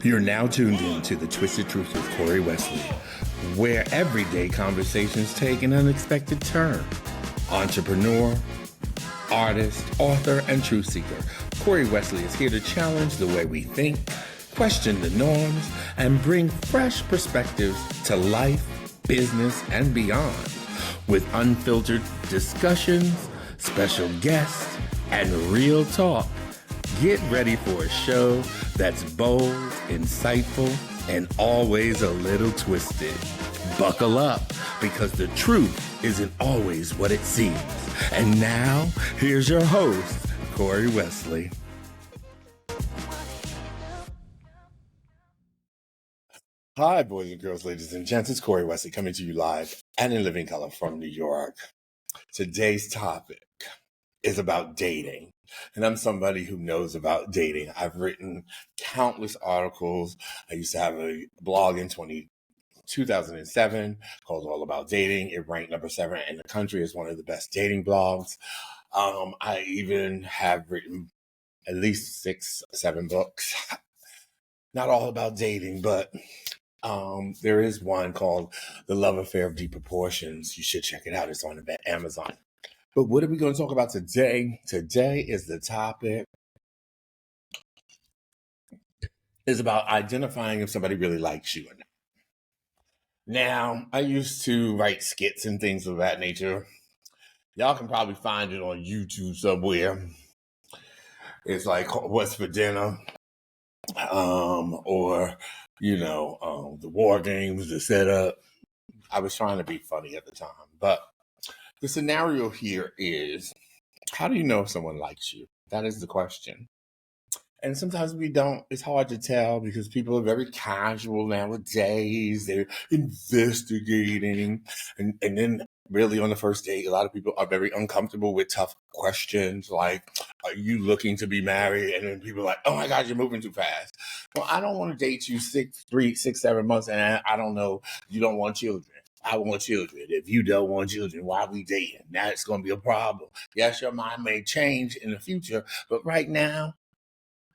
You're now tuned in to The Twisted Truth with Corey Wesley, where everyday conversations take an unexpected turn. Entrepreneur, artist, author, and truth seeker, Corey Wesley is here to challenge the way we think, question the norms, and bring fresh perspectives to life, business, and beyond. With unfiltered discussions, special guests, and real talk, get ready for a show that's bold, insightful, and always a little twisted. Buckle up, because the truth isn't always what it seems. And now, here's your host, Corey Wesley. Hi, boys and girls, ladies and gents. It's Corey Wesley coming to you live and in living color from New York. Today's topic is about dating. And I'm somebody who knows about dating. I've written countless articles. I used to have a blog in 2007 called All About Dating. It ranked number 7 in the country as one of the best dating blogs. I even have written at least 6-7 books. Not all about dating, but there is one called The Love Affair of Deep Proportions. You should check it out. It's on Amazon. But what are we going to talk about today? Today is the topic is about identifying if somebody really likes you or not. Now, I used to write skits and things of that nature. Y'all can probably find it on YouTube somewhere. It's like What's for Dinner? Or, the war games, the setup. I was trying to be funny at the time. But the scenario here is, how do you know if someone likes you? That is the question. And sometimes we don't. It's hard to tell because people are very casual nowadays. They're investigating. And then really on the first date, a lot of people are very uncomfortable with tough questions like, are you looking to be married? And then people are like, oh my God, you're moving too fast. Well, I don't want to date you 7 months and I don't know, you don't want children. I want children. If you don't want children, why are we dating? Now it's going to be a problem. Yes, your mind may change in the future, but right now,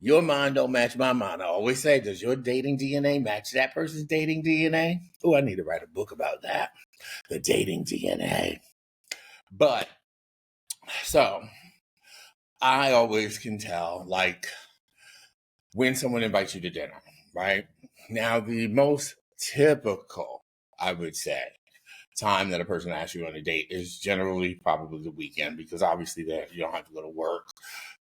your mind don't match my mind. I always say, does your dating DNA match that person's dating DNA? Oh, I need to write a book about that. The dating DNA. But, so, I always can tell, like, when someone invites you to dinner, right? Now, the most typical, I would say, time that a person asks you on a date is generally probably the weekend, because obviously that you don't have to go to work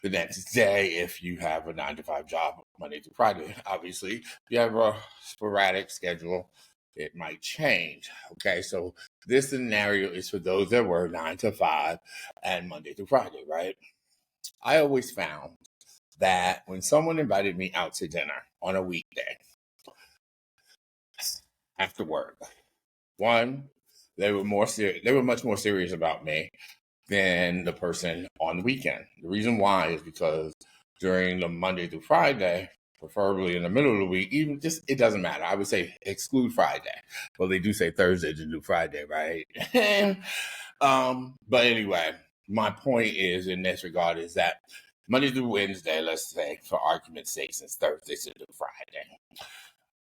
the next day if you have a 9-to-5 job Monday through Friday. Obviously, if you have a sporadic schedule, it might change. Okay, so this scenario is for those that were 9 to 5 and Monday through Friday, right? I always found that when someone invited me out to dinner on a weekday after work, one, they were much more serious about me than the person on the weekend. The reason why is because during the Monday through Friday, preferably in the middle of the week, even just, it doesn't matter. I would say exclude Friday. Well, they do say Thursday to do Friday, right? But anyway, my point is in this regard is that Monday through Wednesday, let's say, for argument's sake, since Thursday to do Friday.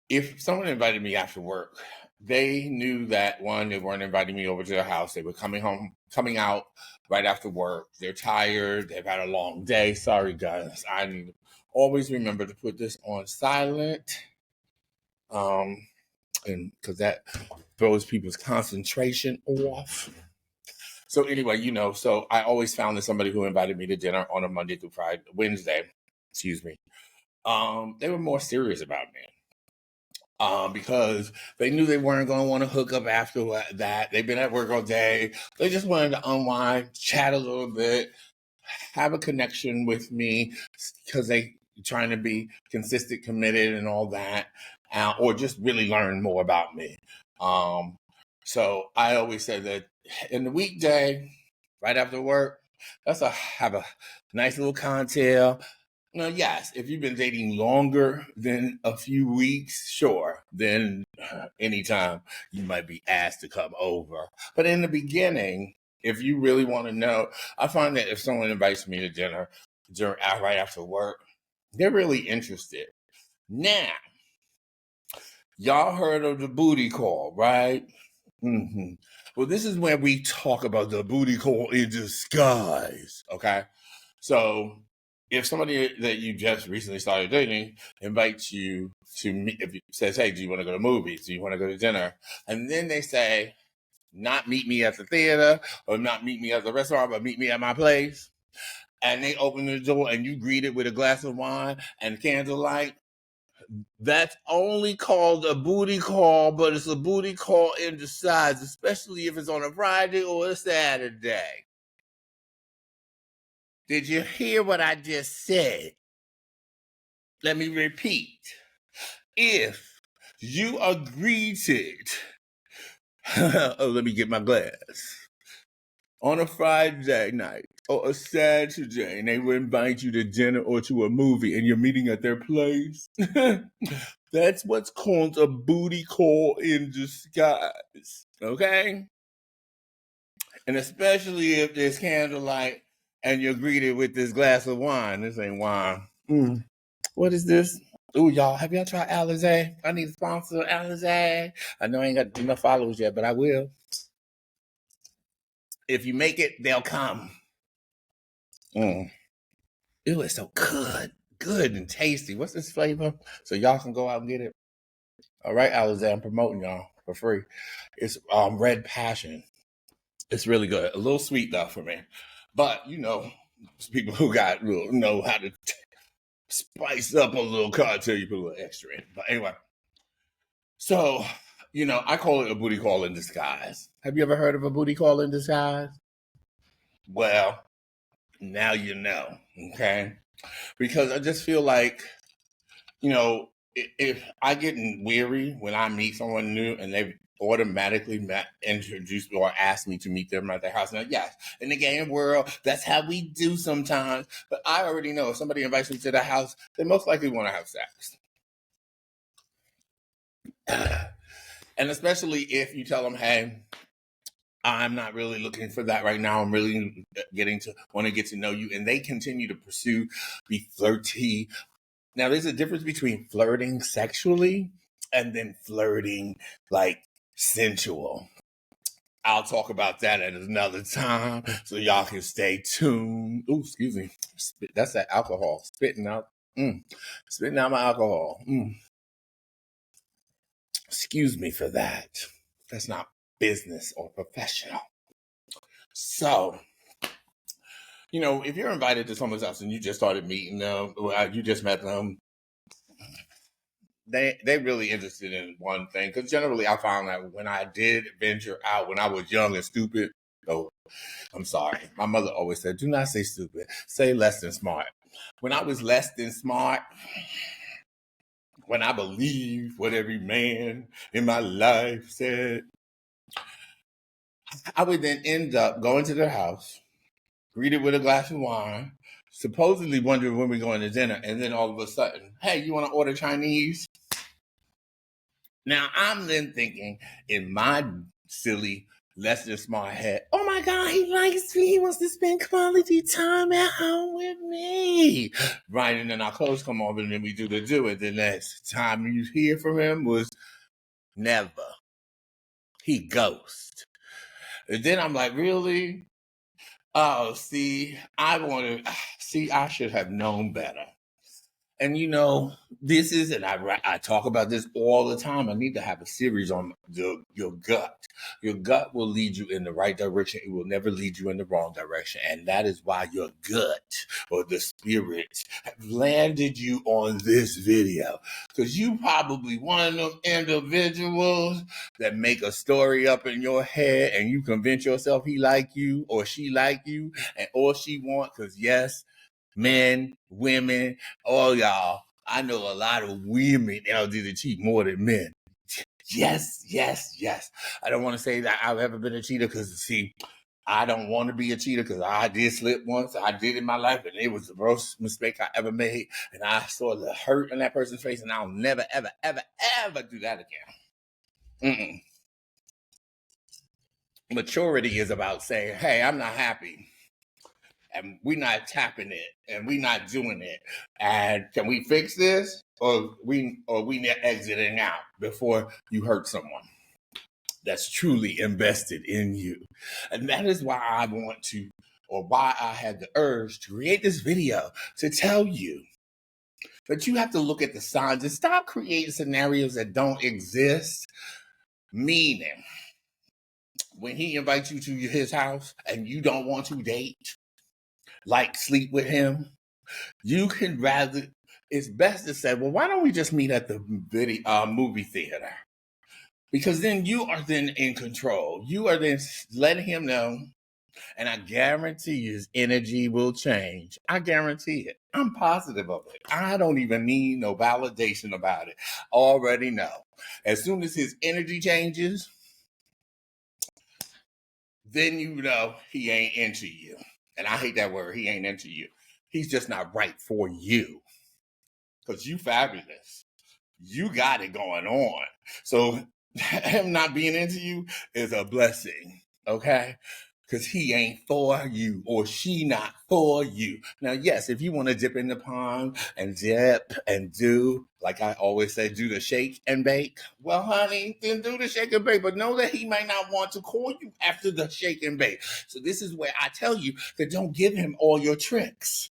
If someone invited me after work, they knew that, one, they weren't inviting me over to their house. They were coming out right after work. They're tired. They've had a long day. Sorry, guys. I need to always remember to put this on silent, and because that throws people's concentration off. So anyway, so I always found that somebody who invited me to dinner on a Monday through Wednesday, they were more serious about me. Because they knew they weren't going to want to hook up after that. They've been at work all day. They just wanted to unwind, chat a little bit, have a connection with me because they trying to be consistent, committed, and all that, or just really learn more about me. So I always say that in the weekday, right after work, have a nice little cocktail. Now, yes, if you've been dating longer than a few weeks, sure, then anytime you might be asked to come over. But in the beginning, if you really want to know, I find that if someone invites me to dinner right after work, they're really interested. Now, Y'all heard of the booty call, right? Mm-hmm. Well, this is where we talk about the booty call in disguise, okay? So, if somebody that you just recently started dating invites you to meet, if it says, hey, do you want to go to movies? Do you want to go to dinner? And then they say, not meet me at the theater or not meet me at the restaurant, but meet me at my place. And they open the door and you greet it with a glass of wine and candlelight. That's only called a booty call, but it's a booty call in disguise, especially if it's on a Friday or a Saturday. Did you hear what I just said? Let me repeat. If you are greeted, oh, let me get my glass, on a Friday night or a Saturday, and they will invite you to dinner or to a movie, and you're meeting at their place, that's what's called a booty call in disguise, okay? And especially if there's candlelight and you're greeted with this glass of wine. This ain't wine. What is this? Ooh, y'all, have y'all tried Alizé? I need a sponsor, Alizé. I know I ain't got enough followers yet, but I will. If you make it, they'll come. It was so good and tasty. What's this flavor? So y'all can go out and get it. All right, Alizé, I'm promoting y'all for free. It's red passion. It's really good. A little sweet though for me, but you know, people who got know how to spice up a little cocktail. You put a little extra in. But anyway, so you know, I call it a booty call in disguise. Have you ever heard of a booty call in disguise? Well, now you know, okay? Because I just feel like, you know, if I get weary when I meet someone new and they automatically introduce me or ask me to meet them at their house. Now, yes, in the game world, that's how we do sometimes. But I already know if somebody invites me to their house, they most likely want to have sex. And especially if you tell them, hey, I'm not really looking for that right now. I'm really want to get to know you. And they continue to pursue, be flirty. Now, there's a difference between flirting sexually and then flirting like sensual. I'll talk about that at another time so y'all can stay tuned. Ooh, excuse me. That's that alcohol. Spitting out my alcohol. Excuse me for that. That's not business or professional. So, you know, if you're invited to someone's house and you just started meeting them, or you just met them, they really interested in one thing. Because generally, I found that when I did venture out when I was young and stupid. Oh, I'm sorry. My mother always said, "Do not say stupid. Say less than smart." When I was less than smart, when I believed what every man in my life said, I would then end up going to their house, greeted with a glass of wine, supposedly wondering when we're going to dinner, and then all of a sudden, hey, you want to order Chinese? Now I'm then thinking in my silly, less than smart head, oh my God, he likes me. He wants to spend quality time at home with me. Right, and then our clothes come off and then we do the do it. The next time you hear from him was never. He ghost. And then I'm like, really? Oh, I should have known better. And you know, I talk about this all the time. I need to have a series on your gut. Your gut will lead you in the right direction. It will never lead you in the wrong direction. And that is why your gut or the spirit have landed you on this video. Because you probably one of them individuals that make a story up in your head and you convince yourself he like you or she like you and all she want, because yes, men, women, all y'all. I know a lot of women out there that cheat more than men. Yes, yes, yes. I don't want to say that I've ever been a cheater because, see, I don't want to be a cheater because I did slip once. I did in my life, and it was the worst mistake I ever made. And I saw the hurt in that person's face, and I'll never, ever, ever, ever do that again. Maturity is about saying, hey, I'm not happy. and we're not tapping it and we're not doing it. And can we fix this? Or we exiting out before you hurt someone that's truly invested in you. And that is why I want to, or why I had the urge to create this video to tell you that you have to look at the signs and stop creating scenarios that don't exist. Meaning, when he invites you to his house and you don't want to date, like sleep with him, you can rather, it's best to say, well, why don't we just meet at the movie theater? Because then you are then in control. You are then letting him know, and I guarantee you his energy will change. I guarantee it. I'm positive of it. I don't even need no validation about it. Already know. As soon as his energy changes, then you know he ain't into you. And I hate that word. He ain't into you. He's just not right for you. Because you fabulous. You got it going on. So him not being into you is a blessing. Okay? Because he ain't for you or she not for you. Now, yes, if you want to dip in the pond and dip and do, like I always say, do the shake and bake. Well, honey, then do the shake and bake. But know that he might not want to call you after the shake and bake. So this is where I tell you that don't give him all your tricks.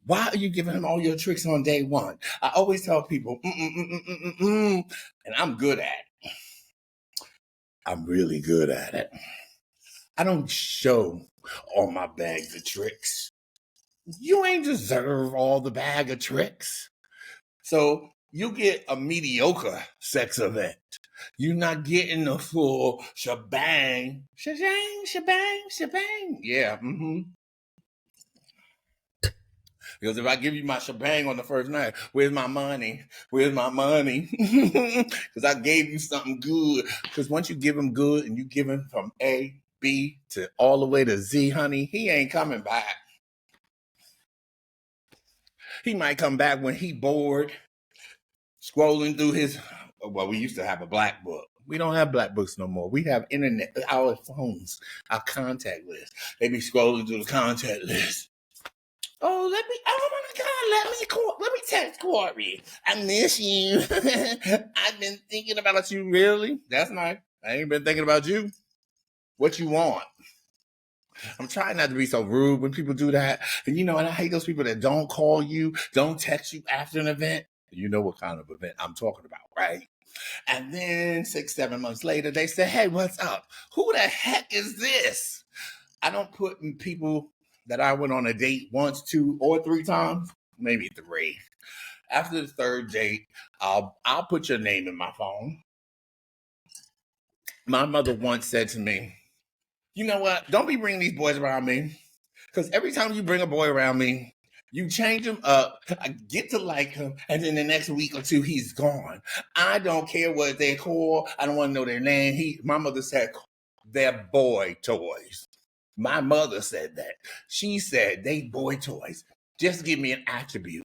Why are you giving him all your tricks on day one? I always tell people, and I'm good at it. I'm really good at it. I don't show all my bags of tricks. You ain't deserve all the bag of tricks. So you get a mediocre sex event. You're not getting the full shebang. Shebang, shebang, shebang. Yeah, Because if I give you my shebang on the first night, where's my money? Where's my money? Because I gave you something good. Because once you give him good and you give him from A, B to all the way to Z, honey, he ain't coming back. He might come back when he bored, scrolling through his, well, we used to have a black book. We don't have black books no more. We have internet, our phones, our contact list. They be scrolling through the contact list. Oh my God, let me text Corey. I miss you. I've been thinking about you. Really? That's nice. I ain't been thinking about you. What you want? I'm trying not to be so rude when people do that. And and I hate those people that don't call you, don't text you after an event. You know what kind of event I'm talking about, right? And then 6-7 months later, they say, hey, what's up? Who the heck is this? I don't put in people that I went on a date once, 2 or 3 times, maybe 3. After the 3rd date, I'll put your name in my phone. My mother once said to me, you know what? Don't be bringing these boys around me. Because every time you bring a boy around me, you change him up, I get to like him, and then the next week or 2, he's gone. I don't care what they call. I don't want to know their name. My mother said they're boy toys. My mother said that. She said they boy toys. Just give me an attribute.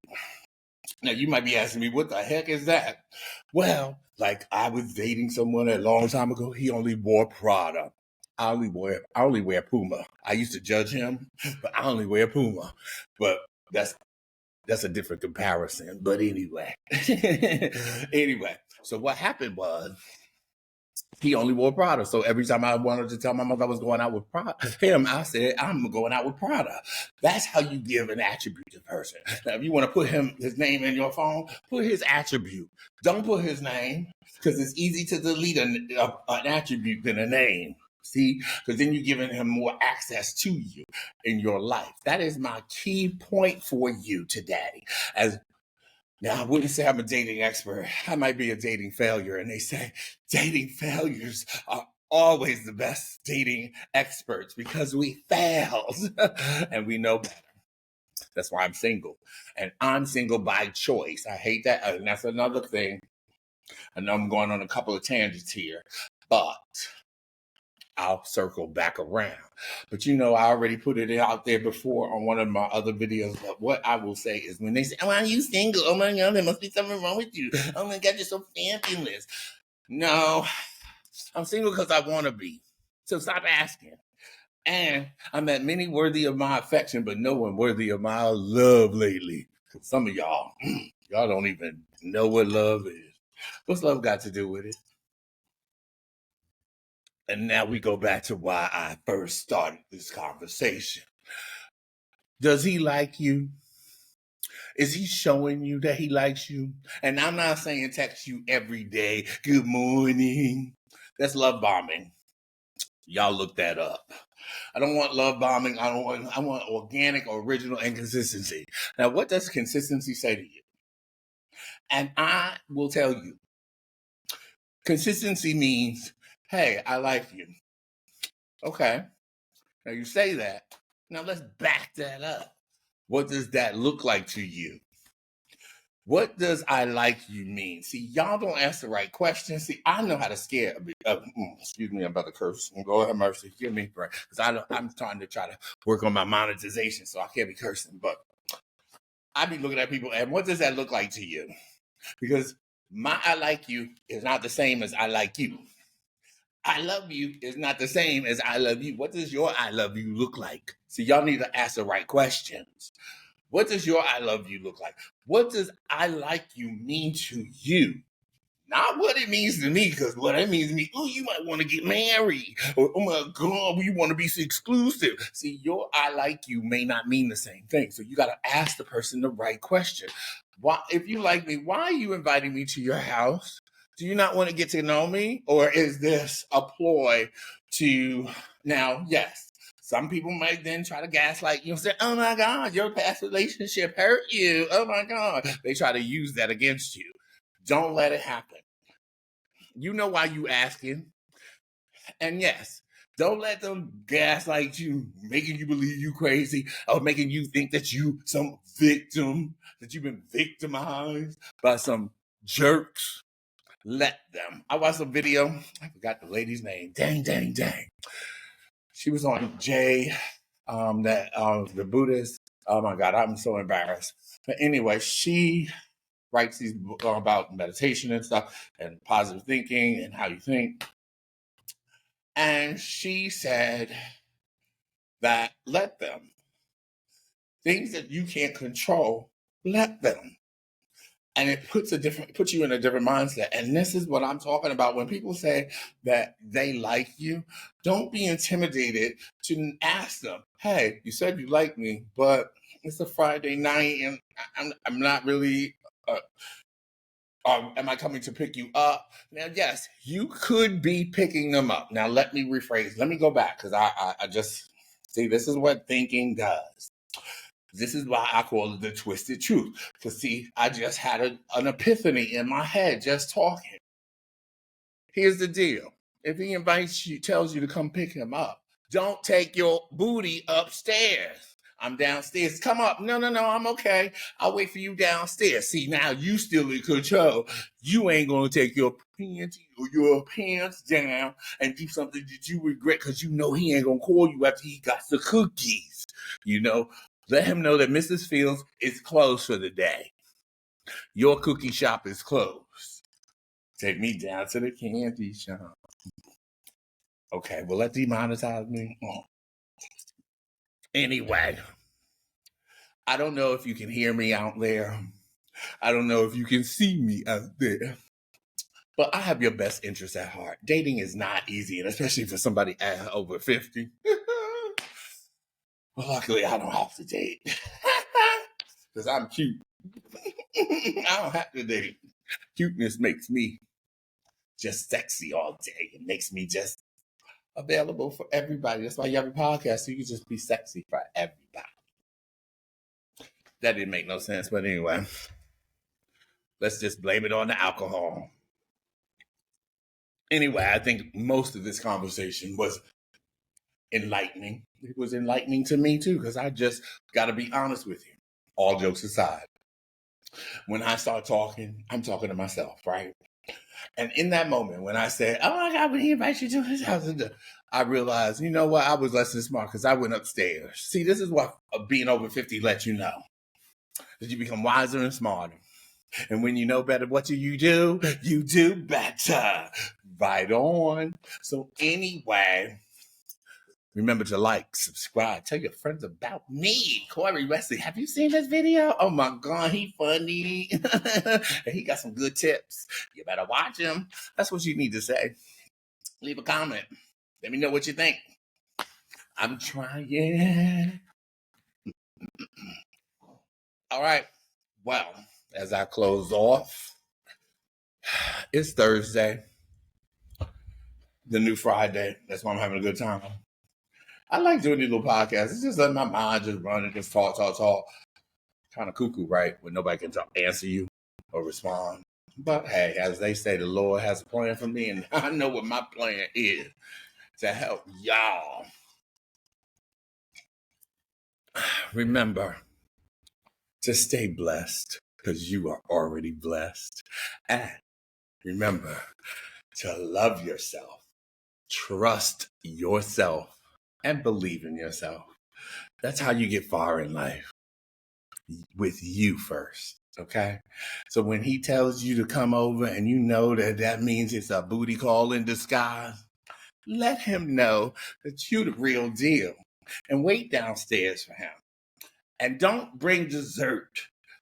Now, you might be asking me, what the heck is that? Well, like I was dating someone a long time ago. He only wore Prada. I only wear Puma. I used to judge him, but I only wear Puma. But that's a different comparison. But anyway. Anyway, so what happened was he only wore Prada. So every time I wanted to tell my mother I was going out with him, I said, I'm going out with Prada. That's how you give an attribute to a person. Now, if you want to put his name in your phone, put his attribute. Don't put his name, because it's easy to delete an attribute than a name. See, because then you're giving him more access to you in your life. That is my key point for you today. Now, I wouldn't say I'm a dating expert. I might be a dating failure. And they say dating failures are always the best dating experts because we failed and we know better. That's why I'm single. And I'm single by choice. I hate that. And that's another thing. I know I'm going on a couple of tangents here, but I'll circle back around. But I already put it out there before on one of my other videos. But what I will say is when they say, oh, are you single? Oh my God, there must be something wrong with you. Oh my God, you're so fabulous. No, I'm single because I want to be. So stop asking. And I met many worthy of my affection, but no one worthy of my love lately. Some of y'all, y'all don't even know what love is. What's love got to do with it? And now we go back to why I first started this conversation. Does he like you? Is he showing you that he likes you? And I'm not saying text you every day, good morning. That's love bombing. Y'all look that up. I don't want love bombing. I want organic, original, and consistency. Now, what does consistency say to you? And I will tell you, consistency means, hey, I like you. Okay. Now you say that. Now let's back that up. What does that look like to you? What does I like you mean? See, y'all don't ask the right questions. See, I know how to scare. Excuse me, I'm about to curse. Go ahead, mercy. Give me break. Because I'm trying to work on my monetization, so I can't be cursing. But I be looking at people, and what does that look like to you? Because my I like you is not the same as I like you. I love you is not the same as I love you. What does your I love you look like? See, y'all need to ask the right questions. What does your I love you look like? What does I like you mean to you? Not what it means to me, because what it means to me, oh, you might want to get married. Or, oh my God, we want to be exclusive. See, your I like you may not mean the same thing. So you got to ask the person the right question. Why, if you like me, why are you inviting me to your house? Do you not want to get to know me? Or is this a ploy to, now, yes, some people might then try to gaslight you and say, oh my God, your past relationship hurt you. Oh my God. They try to use that against you. Don't let it happen. You know why you asking. And yes, don't let them gaslight you, making you believe you crazy or making you think that you some victim, that you've been victimized by some jerks. Let them. I watched a video. I forgot the lady's name. Dang. She was on Jay, the Buddhist. Oh my God, I'm so embarrassed. But anyway, she writes these books about meditation and stuff and positive thinking and how you think. And she said that let them. Things that you can't control, let them. And it puts you in a different mindset. And this is what I'm talking about. When people say that they like you, don't be intimidated to ask them, hey, you said you like me, but it's a Friday night and I'm not really am I coming to pick you up? Now, yes, you could be picking them up. Now, let me rephrase. Let me go back because I just see this is what thinking does. This is why I call it the twisted truth. Because see, I just had an epiphany in my head just talking. Here's the deal. If he invites you, tells you to come pick him up, don't take your booty upstairs. I'm downstairs. Come up. No, I'm okay. I'll wait for you downstairs. See, now you still in control. You ain't gonna take your pants down and do something that you regret because you know he ain't gonna call you after he got the cookies. You know, let him know that Mrs. Fields is closed for the day. Your cookie shop is closed. Take me down to the candy shop. Okay, will that demonetize me? Oh. Anyway, I don't know if you can hear me out there. I don't know if you can see me out there. But I have your best interest at heart. Dating is not easy, and especially for somebody over 50. Well, luckily, I don't have to date. Because I'm cute. I don't have to date. Cuteness makes me just sexy all day. It makes me just available for everybody. That's why you have a podcast, so you can just be sexy for everybody. That didn't make no sense, but anyway, let's just blame it on the alcohol. Anyway, I think most of this conversation was enlightening. It was enlightening to me too, because I just got to be honest with you. All jokes aside, when I start talking, I'm talking to myself, right? And in that moment, when I said, "Oh my God, when he invites you to his house," I realized, you know what? I was less than smart because I went upstairs. See, this is what being over 50 lets you know. That you become wiser and smarter. And when you know better, what do? You do better. Right on. So anyway, Remember to like, subscribe, tell your friends about me, Corey Wesley. Have you seen this video? Oh my God, he funny. And he got some good tips. You better watch him. That's what you need to say. Leave a comment. Let me know what you think. I'm trying. All right. Well, as I close off, it's Thursday, the new Friday. That's why I'm having a good time. I like doing these little podcasts. It's just letting my mind just run and just talk. Kind of cuckoo, right? When nobody can answer you or respond. But hey, as they say, the Lord has a plan for me, and I know what my plan is to help y'all. Remember to stay blessed because you are already blessed. And remember to love yourself, trust yourself, and believe in yourself. That's how you get far in life, with you first, okay? So when he tells you to come over and you know that means it's a booty call in disguise, let him know that you're the real deal and wait downstairs for him. And don't bring dessert,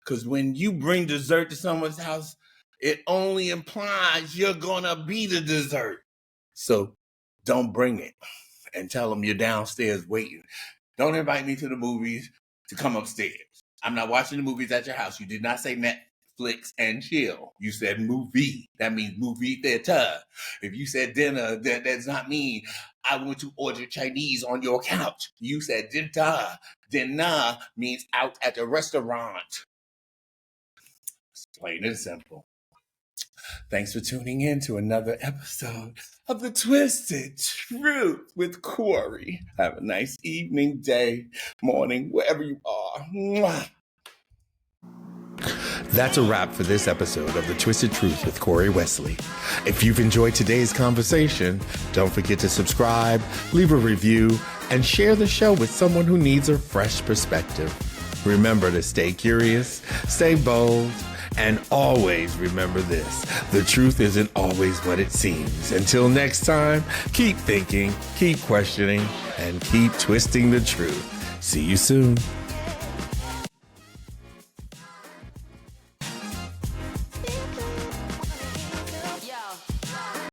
because when you bring dessert to someone's house, it only implies you're gonna be the dessert. So don't bring it and tell them you're downstairs waiting. Don't invite me to the movies to come upstairs. I'm not watching the movies at your house. You did not say Netflix and chill. You said movie. That means movie theater. If you said dinner, that does not mean I want to order Chinese on your couch. You said dinner. Dinner means out at the restaurant. It's plain and simple. Thanks for tuning in to another episode of The Twisted Truth with Corey. Have a nice evening, day, morning, wherever you are. Mwah. That's a wrap for this episode of The Twisted Truth with Corey Wesley. If you've enjoyed today's conversation, don't forget to subscribe, leave a review, and share the show with someone who needs a fresh perspective. Remember to stay curious, stay bold, and always remember this: the truth isn't always what it seems. Until next time, keep thinking, keep questioning, and keep twisting the truth. See you soon.